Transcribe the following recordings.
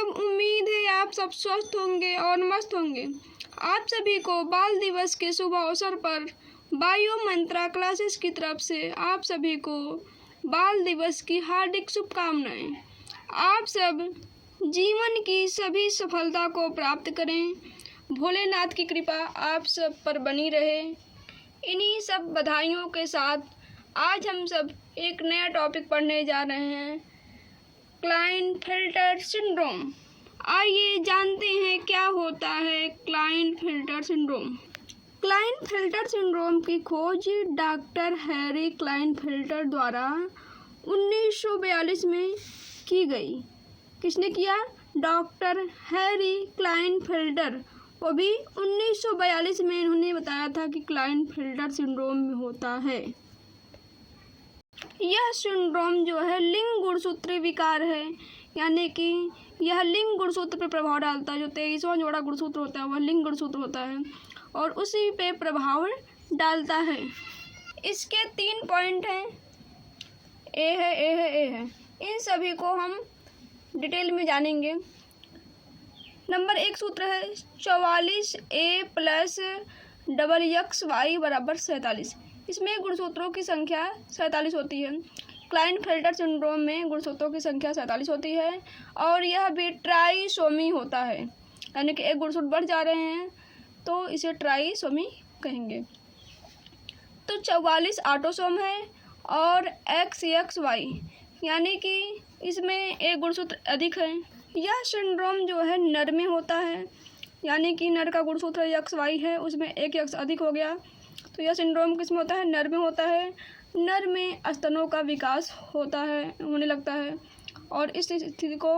उम्मीद है आप सब स्वस्थ होंगे और मस्त होंगे। आप सभी को बाल दिवस के शुभ अवसर पर बायो मंत्रा क्लासेस की तरफ से आप सभी को बाल दिवस की हार्दिक शुभकामनाएं। आप सब जीवन की सभी सफलता को प्राप्त करें। भोलेनाथ की कृपा आप सब पर बनी रहे। इन्हीं सब बधाइयों के साथ आज हम सब एक नया टॉपिक पढ़ने जा रहे हैं, क्लाइनफेल्टर सिंड्रोम। आइए जानते हैं क्या होता है क्लाइनफेल्टर सिंड्रोम। क्लाइनफेल्टर सिंड्रोम की खोज डॉक्टर हैरी क्लाइनफेल्टर द्वारा 1942 में की गई। किसने किया? Doctor Harry Klinefelter. वो भी 1942 में इन्होंने बताया था कि क्लाइनफेल्टर सिंड्रोम होता है। यह सिंड्रोम जो है लिंग गुणसूत्री विकार है, यानी कि यह लिंग गुणसूत्र पर प्रभाव डालता है। जो 23वां जोड़ा गुणसूत्र होता है वह लिंग गुणसूत्र होता है और उसी पे प्रभाव डालता है। इसके 3 पॉइंट हैं, ए है। इन सभी को हम डिटेल में जानेंगे। नंबर 1 सूत्र है 44A + XXY = 47। इसमें गुणसूत्रों की संख्या 47 होती है। क्लाइनफेल्टर सिंड्रोम में गुणसूत्रों की संख्या 47 होती है और यह भी ट्राइसोमी होता है, यानी कि एक गुणसूत्र बढ़ जा रहे हैं तो इसे ट्राइसोमी कहेंगे। तो 44 ऑटोसोम है और XXY, यानी कि इसमें एक गुणसूत्र अधिक है। यह सिंड्रोम जो है नर में होता है, यानी कि नर का गुणसूत्र XY है, उसमें एक X अधिक हो गया। तो यह सिंड्रोम किसमें होता है? नर में होता है। नर में स्तनों का विकास होने लगता है और इस स्थिति को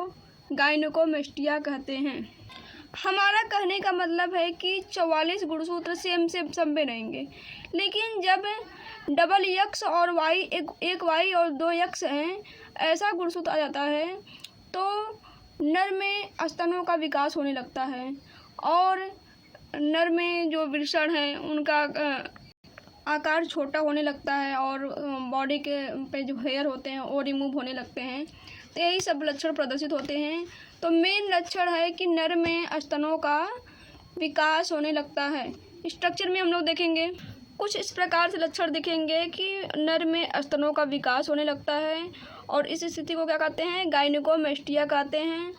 गायनेकोमेस्टिया कहते हैं। हमारा कहने का मतलब है कि 44 गुणसूत्र सेम से सब में रहेंगे, लेकिन जब डबल X और Y एक Y और 2 X हैं, ऐसा गुणसूत्र आ जाता है तो नर में स्तनों का विकास होने लगता है और नर में जो वृषण है उनका आकार छोटा होने लगता है और बॉडी के पे जो हेयर होते हैं वो रिमूव होने लगते हैं। तो यही सब लक्षण प्रदर्शित होते हैं। तो मेन लक्षण है कि नर में स्तनों का विकास होने लगता है। स्ट्रक्चर में हम लोग देखेंगे कुछ इस प्रकार से लक्षण दिखेंगे कि नर में स्तनों का विकास होने लगता है और इस स्थिति को क्या कहते हैं? गायनेकोमेस्टिया कहते हैं।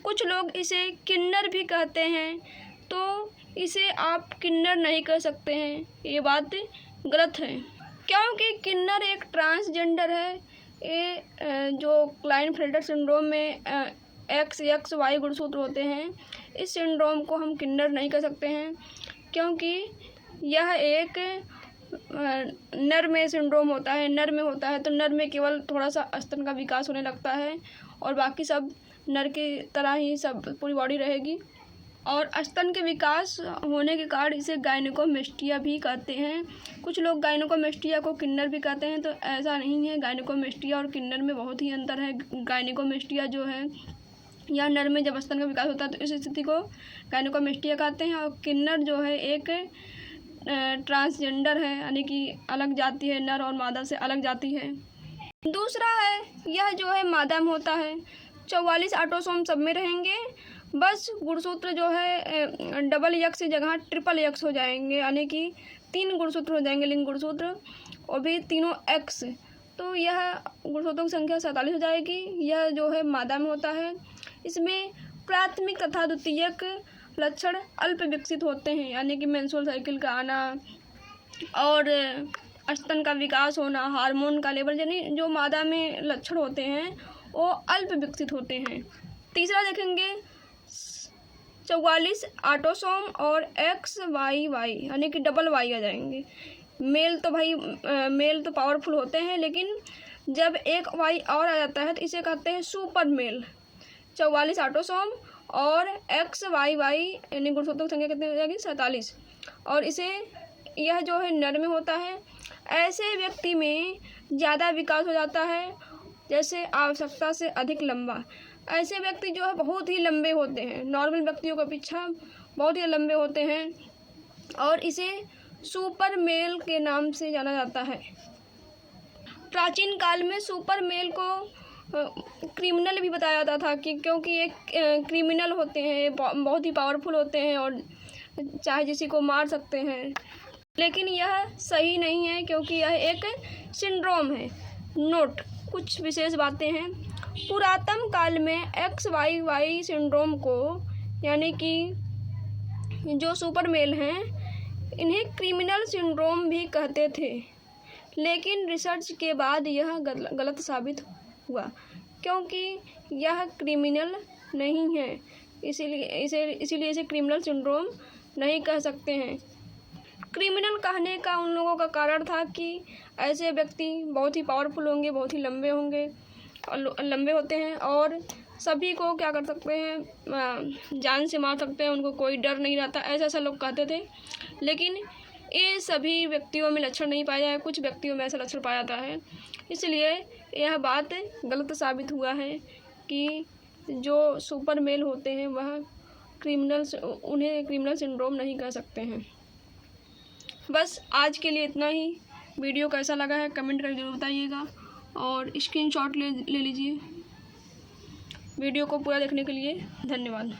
कुछ लोग इसे किन्नर भी कहते हैं, तो इसे आप किन्नर नहीं कह सकते हैं, ये बात गलत है, क्योंकि किन्नर एक ट्रांसजेंडर है। ये जो क्लाइनफेल्टर सिंड्रोम में XXY गुणसूत्र होते हैं, इस सिंड्रोम को हम किन्नर नहीं कह सकते हैं, क्योंकि यह एक नर में सिंड्रोम होता है। नर में होता है तो नर में केवल थोड़ा सा स्तन का विकास होने लगता है और बाकी सब नर की तरह ही सब पूरी बॉडी रहेगी। और स्तन के विकास होने के कारण इसे गायनेकोमेस्टिया भी कहते हैं। कुछ लोग गायनेकोमेस्टिया को किन्नर भी कहते हैं, तो ऐसा नहीं है। गायनेकोमेस्टिया और किन्नर में बहुत ही अंतर है। गायनेकोमेस्टिया जो है या नर में जब स्तन का विकास होता है तो इस स्थिति को गायनेकोमेस्टिया कहते हैं, और किन्नर जो है एक ट्रांसजेंडर है, यानी कि अलग जाति है, नर और मादा से अलग जाति है। दूसरा है यह जो है मादा में होता है। 44 ऑटोसोम सब में रहेंगे, बस गुणसूत्र जो है डबल X की जगह ट्रिपल X हो जाएंगे, यानी कि 3 गुणसूत्र हो जाएंगे लिंग गुणसूत्र और भी तीनों X। तो यह गुणसूत्रों की संख्या 47 हो जाएगी। यह जो है मादा में होता है। इसमें प्राथमिक तथा द्वितीयक लक्षण अल्प विकसित होते हैं, यानी कि मेंस्ट्रुअल साइकिल का आना और स्तन का विकास होना, हार्मोन का लेवल, यानी जो मादा में लक्षण होते हैं वो अल्प विकसित होते हैं। तीसरा देखेंगे 44 ऑटोसोम और XYY, यानी कि डबल Y आ जाएंगे। मेल तो पावरफुल होते हैं, लेकिन जब एक Y और आ जाता है तो इसे कहते हैं सुपर मेल। 44 ऑटोसोम और XYY, यानी गुणसूत्रों की संख्या कितनी हो जाएगी? 47। और यह जो है नर में होता है। ऐसे व्यक्ति में ज़्यादा विकास हो जाता है, जैसे आवश्यकता से अधिक लंबा। ऐसे व्यक्ति जो है बहुत ही लंबे होते हैं, नॉर्मल व्यक्तियों के अपेक्षा बहुत ही लंबे होते हैं और इसे सुपर मेल के नाम से जाना जाता है। प्राचीन काल में सुपर मेल को क्रिमिनल भी बताया जाता था कि क्योंकि ये क्रिमिनल होते हैं, बहुत ही पावरफुल होते हैं और चाहे किसी को मार सकते हैं। लेकिन यह सही नहीं है क्योंकि यह एक सिंड्रोम है। नोट, कुछ विशेष बातें हैं। पुरातन काल में XYY सिंड्रोम को, यानी कि जो सुपर मेल हैं, इन्हें क्रिमिनल सिंड्रोम भी कहते थे। लेकिन रिसर्च के बाद यह गलत साबित हुआ क्योंकि यह क्रिमिनल नहीं है, इसीलिए इसे क्रिमिनल सिंड्रोम नहीं कह सकते हैं। क्रिमिनल कहने का उन लोगों का कारण था कि ऐसे व्यक्ति बहुत ही पावरफुल होंगे, बहुत ही लंबे होते हैं और सभी को क्या कर सकते हैं, जान से मार सकते हैं, उनको कोई डर नहीं रहता, ऐसा लोग कहते थे। लेकिन ये सभी व्यक्तियों में लक्षण नहीं पाया है, कुछ व्यक्तियों में ऐसा लक्षण पाया जाता है। इसलिए यह बात गलत साबित हुआ है कि जो सुपर मेल होते हैं वह उन्हें क्रिमिनल सिंड्रोम नहीं कह सकते हैं। बस आज के लिए इतना ही। वीडियो कैसा लगा है कमेंट करके जरूर बताइएगा और स्क्रीनशॉट ले लीजिए। वीडियो को पूरा देखने के लिए धन्यवाद।